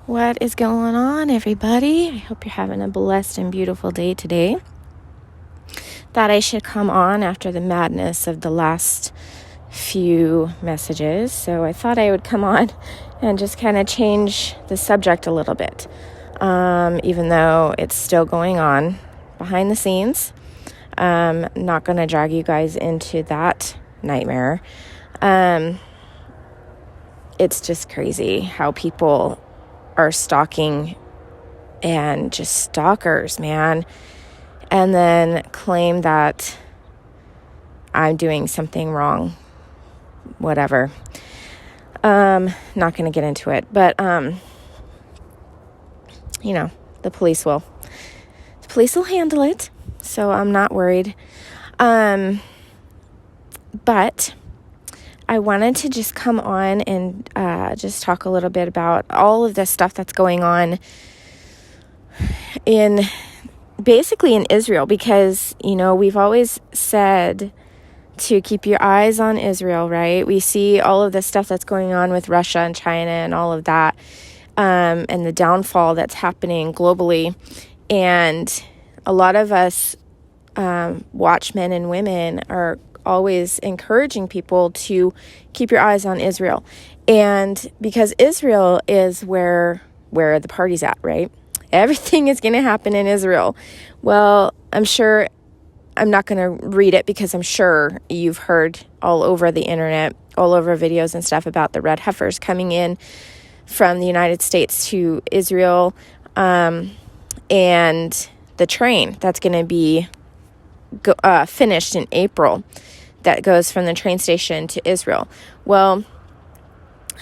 What is going on, everybody? I hope you're having a blessed and beautiful day today. Thought I should come on after the madness of the last few messages. So I thought I would come on and just kind of change the subject a little bit. Even though it's still going on behind the scenes. Not going to drag you guys into that nightmare. It's just crazy how people are stalking and just stalkers, man, and then claim that I'm doing something wrong, whatever. Not going to get into it, but, the police will handle it, so I'm not worried. But I wanted to just come on and just talk a little bit about all of this stuff that's going on basically in Israel, because, we've always said to keep your eyes on Israel, right? We see all of this stuff that's going on with Russia and China and all of that, and the downfall that's happening globally. And a lot of us watchmen and women are always encouraging people to keep your eyes on Israel. And because Israel is where the party's at, right? Everything is going to happen in Israel. Well, I'm not going to read it because I'm sure you've heard all over the internet, all over videos and stuff about the red heifers coming in from the United States to Israel, and the train that's going to be finished in April that goes from the train station to Israel. Well,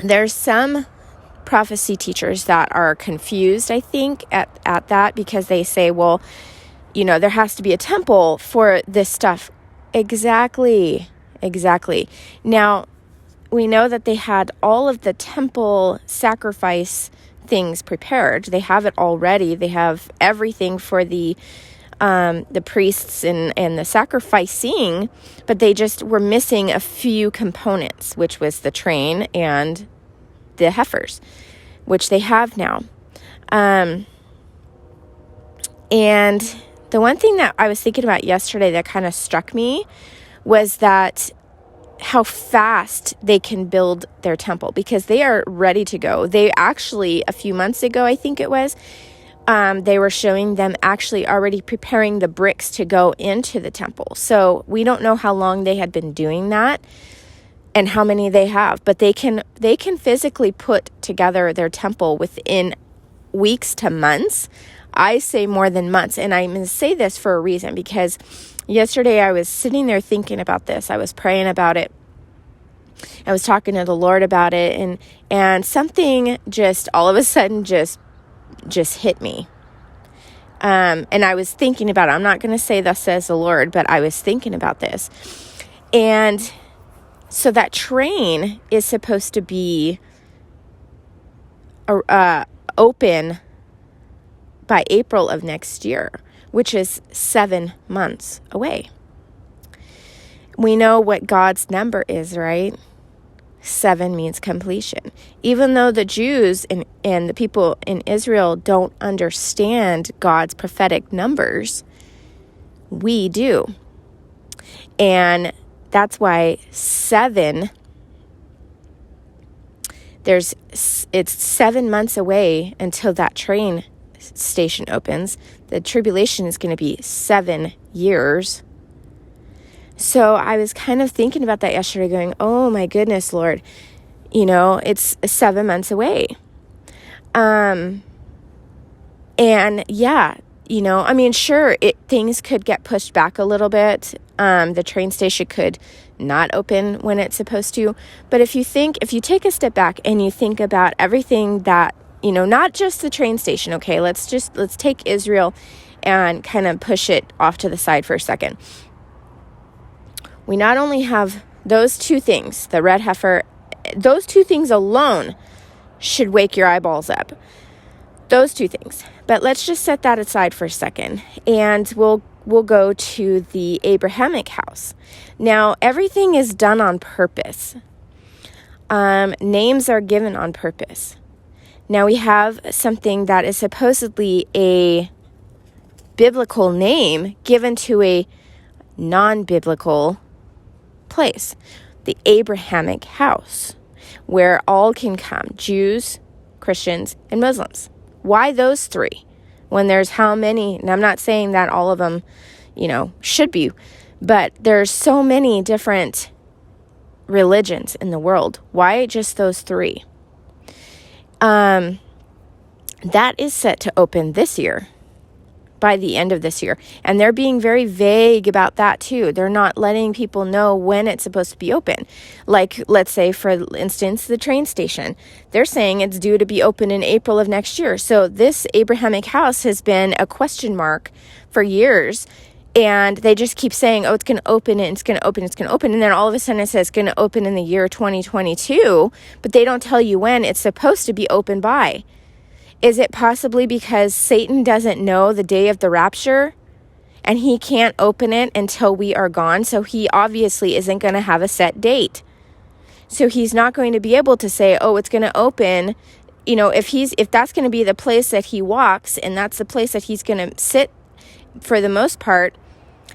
there's some prophecy teachers that are confused, I think, at that, because they say, well, there has to be a temple for this stuff. Exactly. Now, we know that they had all of the temple sacrifice things prepared. They have it already. They have everything for the priests and the sacrificing, but they just were missing a few components, which was the train and the heifers, which they have now. And the one thing that I was thinking about yesterday that kind of struck me was that how fast they can build their temple, because they are ready to go. They actually, a few months ago, I think it was, they were showing them actually already preparing the bricks to go into the temple. So we don't know how long they had been doing that and how many they have, but they can physically put together their temple within weeks to months. I say more than months. And I'm going to say this for a reason, because yesterday I was sitting there thinking about this. I was praying about it. I was talking to the Lord about it, and something just all of a sudden just hit me. And I was thinking about it. I'm not going to say thus says the Lord, but I was thinking about this. And so that train is supposed to be open by April of next year, which is 7 months away. We know what God's number is, right? 7 means completion. Even though the Jews and the people in Israel don't understand God's prophetic numbers, we do. And that's why 7, it's 7 months away until that train station opens. The tribulation is going to be 7 years. So I was kind of thinking about that yesterday, going, oh my goodness, Lord, it's 7 months away. And yeah, sure, things could get pushed back a little bit. The train station could not open when it's supposed to. But if you take a step back and you think about everything that, not just the train station, okay, let's take Israel and kind of push it off to the side for a second. We not only have those two things, the red heifer, those two things alone should wake your eyeballs up. Those two things. But let's just set that aside for a second, and we'll go to the Abrahamic house. Now, everything is done on purpose. Names are given on purpose. Now we have something that is supposedly a biblical name given to a non-biblical place, the Abrahamic house, where all can come, Jews, Christians, and Muslims. Why those three? When there's how many, and I'm not saying that all of them, should be, but there's so many different religions in the world. Why just those three? That is set to open this year, by the end of this year. And they're being very vague about that too. They're not letting people know when it's supposed to be open. Like, let's say, for instance, the train station. They're saying it's due to be open in April of next year. So this Abrahamic house has been a question mark for years. And they just keep saying, oh, it's going to open, and it's going to open, it's going to open. And then all of a sudden it says it's going to open in the year 2022. But they don't tell you when it's supposed to be open by. Is it possibly because Satan doesn't know the day of the rapture and he can't open it until we are gone? So he obviously isn't going to have a set date. So he's not going to be able to say, oh, it's going to open. If that's going to be the place that he walks, and that's the place that he's going to sit for the most part,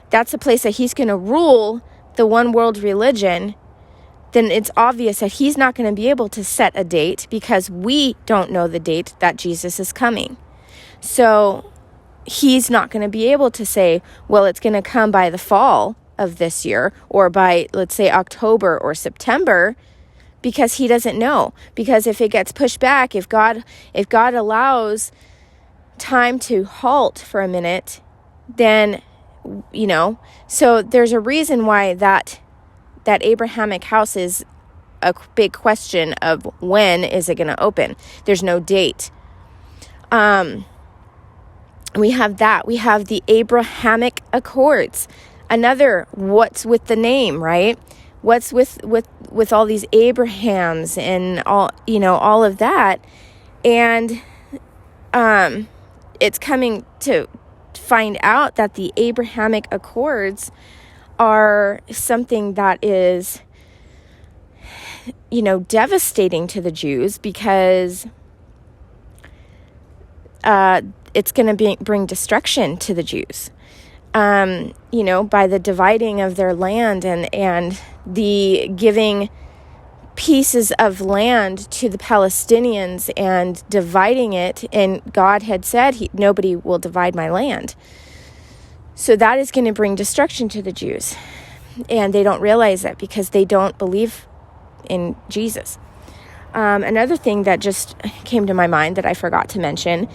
that's the place that he's going to rule the one world religion, then it's obvious that he's not going to be able to set a date because we don't know the date that Jesus is coming. So he's not going to be able to say, well, it's going to come by the fall of this year or by, let's say, October or September, because he doesn't know. Because if it gets pushed back, if God allows time to halt for a minute, then, so there's a reason why that Abrahamic house is a big question of when is it going to open. There's no date. We have that. We have the Abrahamic Accords. Another, what's with the name, right? What's with all these Abrahams and all of that. And it's coming to find out that the Abrahamic Accords are something that is, devastating to the Jews because it's going to bring destruction to the Jews, by the dividing of their land and the giving pieces of land to the Palestinians and dividing it. And God had said, nobody will divide my land. So that is going to bring destruction to the Jews. And they don't realize it because they don't believe in Jesus. Another thing that just came to my mind that I forgot to mention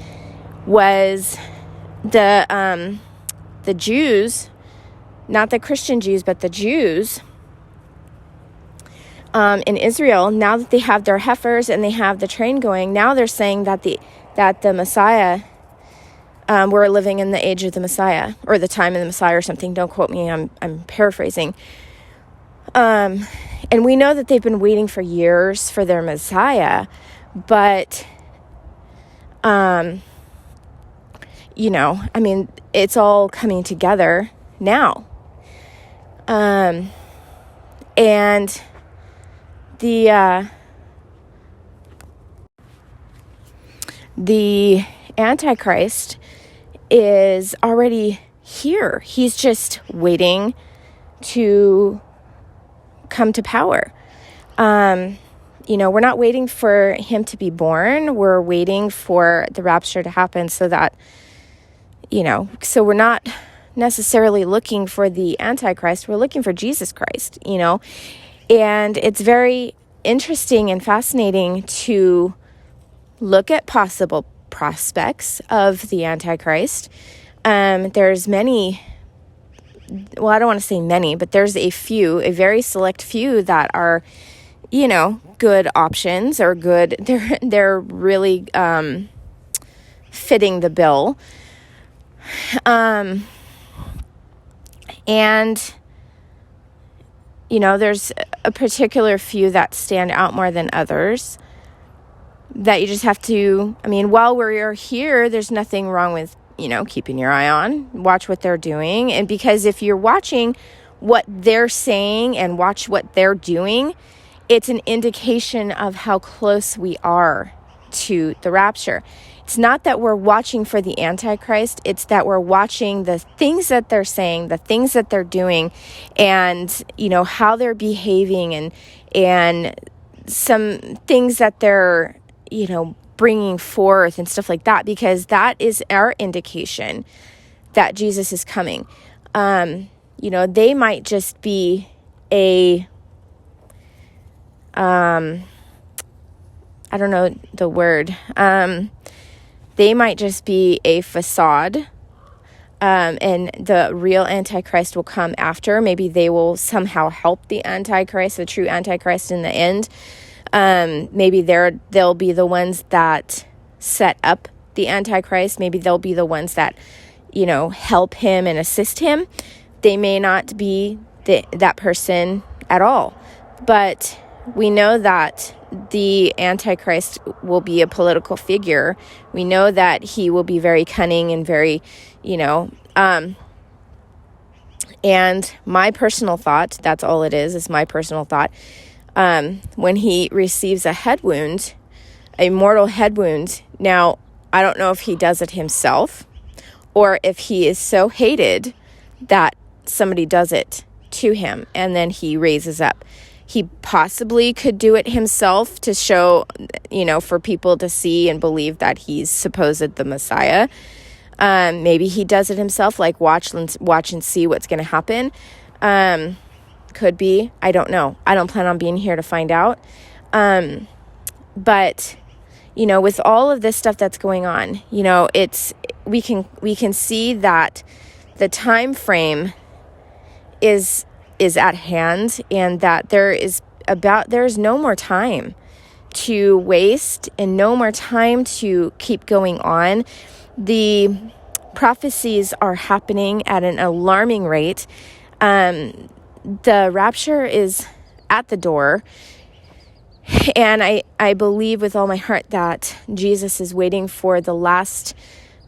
was the Jews, not the Christian Jews, but the Jews in Israel. Now that they have their heifers and they have the train going, now they're saying that the Messiah, we're living in the age of the Messiah, or the time of the Messiah or something. Don't quote me, I'm paraphrasing. And we know that they've been waiting for years for their Messiah, but, it's all coming together now. And the Antichrist is already here. He's just waiting to come to power. We're not waiting for him to be born. We're waiting for the rapture to happen so that, so we're not necessarily looking for the Antichrist. We're looking for Jesus Christ, and it's very interesting and fascinating to look at possible prospects of the Antichrist. There's many, well, I don't want to say many, but there's a very select few that are, good options or good. They're really fitting the bill. And there's a particular few that stand out more than others that you just have to, while we're here, there's nothing wrong with, keeping your eye on, watch what they're doing. And because if you're watching what they're saying and watch what they're doing, it's an indication of how close we are to the rapture. It's not that we're watching for the Antichrist. It's that we're watching the things that they're saying, the things that they're doing, and, how they're behaving, and some things that they're, bringing forth and stuff like that, because that is our indication that Jesus is coming. They might just be I don't know the word. They might just be a facade, and the real Antichrist will come after. Maybe they will somehow help the Antichrist, the true Antichrist, in the end. Maybe they'll be the ones that set up the Antichrist. Maybe they'll be the ones that, help him and assist him. They may not be that person at all. But we know that the Antichrist will be a political figure. We know that he will be very cunning and very, and my personal thought, that's all it is my personal thought. When he receives a head wound, a mortal head wound, now, I don't know if he does it himself or if he is so hated that somebody does it to him and then he raises up. He possibly could do it himself to show, for people to see and believe that he's supposed the Messiah. Maybe he does it himself, like watch and see what's going to happen. Could be. I don't know. I don't plan on being here to find out. But, with all of this stuff that's going on, we can see that the time frame is at hand, and that there's no more time to waste and no more time to keep going on. The prophecies are happening at an alarming rate. The rapture is at the door, and I believe with all my heart that Jesus is waiting for the last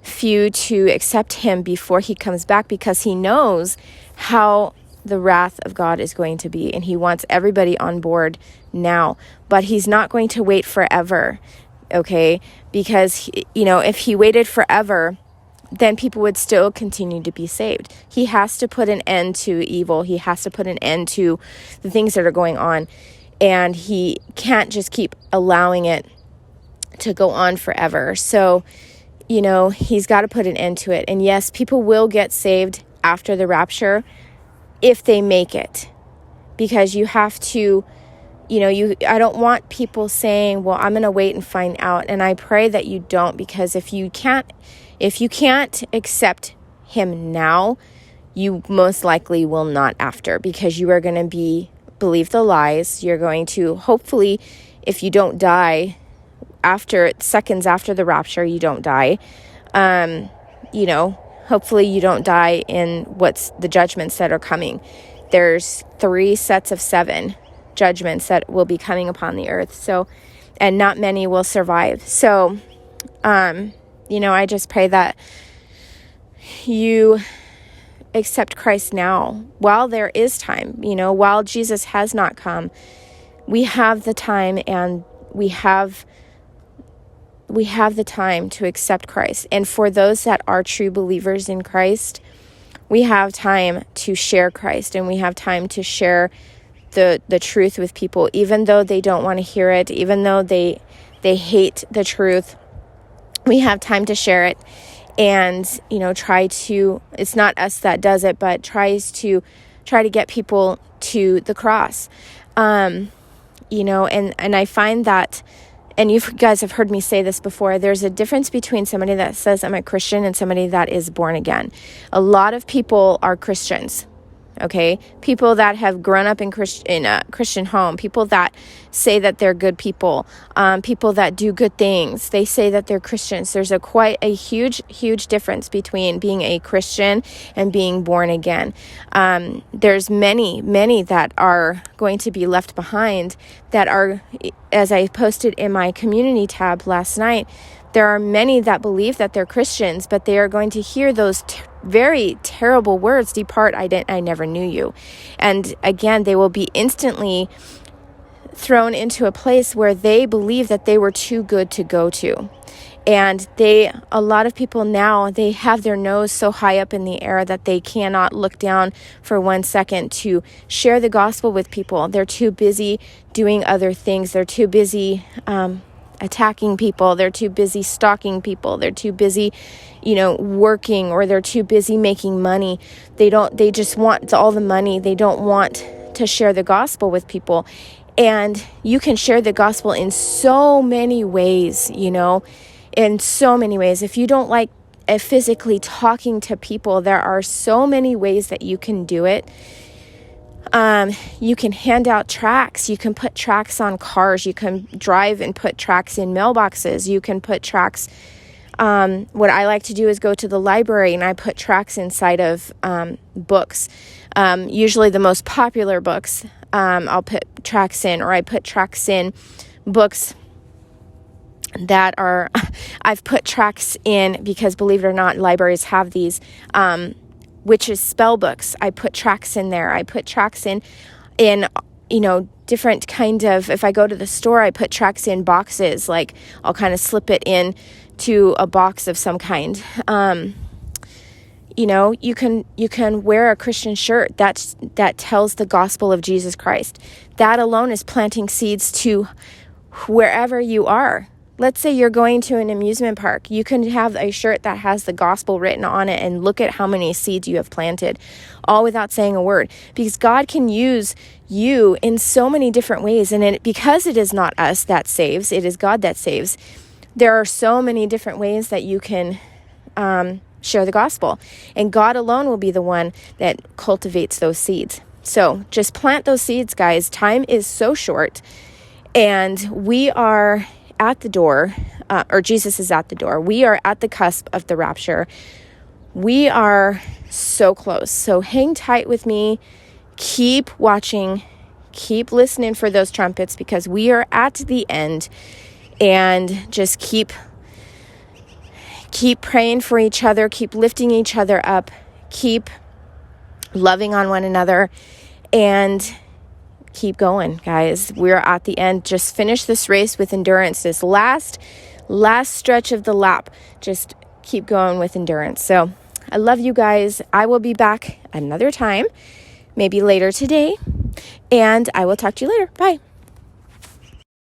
few to accept him before he comes back, because he knows how the wrath of God is going to be, and he wants everybody on board now. But he's not going to wait forever, okay? Because, if he waited forever, then people would still continue to be saved. He has to put an end to evil. He has to put an end to the things that are going on, and he can't just keep allowing it to go on forever. So, he's got to put an end to it. And yes, people will get saved after the rapture, if they make it, because you have to, I don't want people saying, well, I'm going to wait and find out. And I pray that you don't, because if you can't accept him now, you most likely will not after, because you are going to believe the lies. You're going to, hopefully, if you don't die seconds after the rapture, you don't die. Hopefully you don't die in what's the judgments that are coming. There's 3 sets of 7 judgments that will be coming upon the earth. So, and not many will survive. So, I just pray that you accept Christ now while there is time, while Jesus has not come. We have the time, and we have the time to accept Christ. And for those that are true believers in Christ, we have time to share Christ, and we have time to share the truth with people, even though they don't want to hear it, even though they hate the truth. We have time to share it, and it's not us that does it, but try to get people to the cross. And I find that, and you guys have heard me say this before, there's a difference between somebody that says I'm a Christian and somebody that is born again. A lot of people are Christians, okay? People that have grown up in a Christian home, people that say that they're good people, people that do good things. They say that they're Christians. There's quite a huge, huge difference between being a Christian and being born again. There's many, many that are going to be left behind that are, as I posted in my community tab last night, there are many that believe that they're Christians, but they are going to hear those very terrible words, "Depart, I never knew you." And again, they will be instantly thrown into a place where they believe that they were too good to go to. And a lot of people now, they have their nose so high up in the air that they cannot look down for 1 second to share the gospel with people. They're too busy doing other things. They're too busy attacking people. They're too busy stalking people. They're too busy, working, or they're too busy making money. They just want all the money. They don't want to share the gospel with people. And you can share the gospel in so many ways, in so many ways. If you don't like physically talking to people, there are so many ways that you can do it. You can hand out tracts. You can put tracts on cars. You can drive and put tracts in mailboxes. You can put tracts. What I like to do is go to the library and I put tracts inside of books. Usually the most popular books, I'll put tracts in, or I put tracts in books that are, I've put tracts in because, believe it or not, libraries have these, which is spell books. I put tracts in there. I put tracts in, different kind of, if I go to the store, I put tracts in boxes, like I'll kind of slip it in to a box of some kind. You can wear a Christian shirt that tells the gospel of Jesus Christ. That alone is planting seeds to wherever you are. Let's say you're going to an amusement park. You can have a shirt that has the gospel written on it, and look at how many seeds you have planted, all without saying a word. Because God can use you in so many different ways. And because it is not us that saves, it is God that saves. There are so many different ways that you can share the gospel. And God alone will be the one that cultivates those seeds. So just plant those seeds, guys. Time is so short. And we are at the door, or Jesus is at the door. We are at the cusp of the rapture. We are so close. So hang tight with me. Keep watching. Keep listening for those trumpets, because we are at the end. And just keep praying for each other. Keep lifting each other up. Keep loving on one another. And keep going, guys. We're at the end. Just finish this race with endurance. This last stretch of the lap. Just keep going with endurance. So I love you guys. I will be back another time, maybe later today. And I will talk to you later. Bye.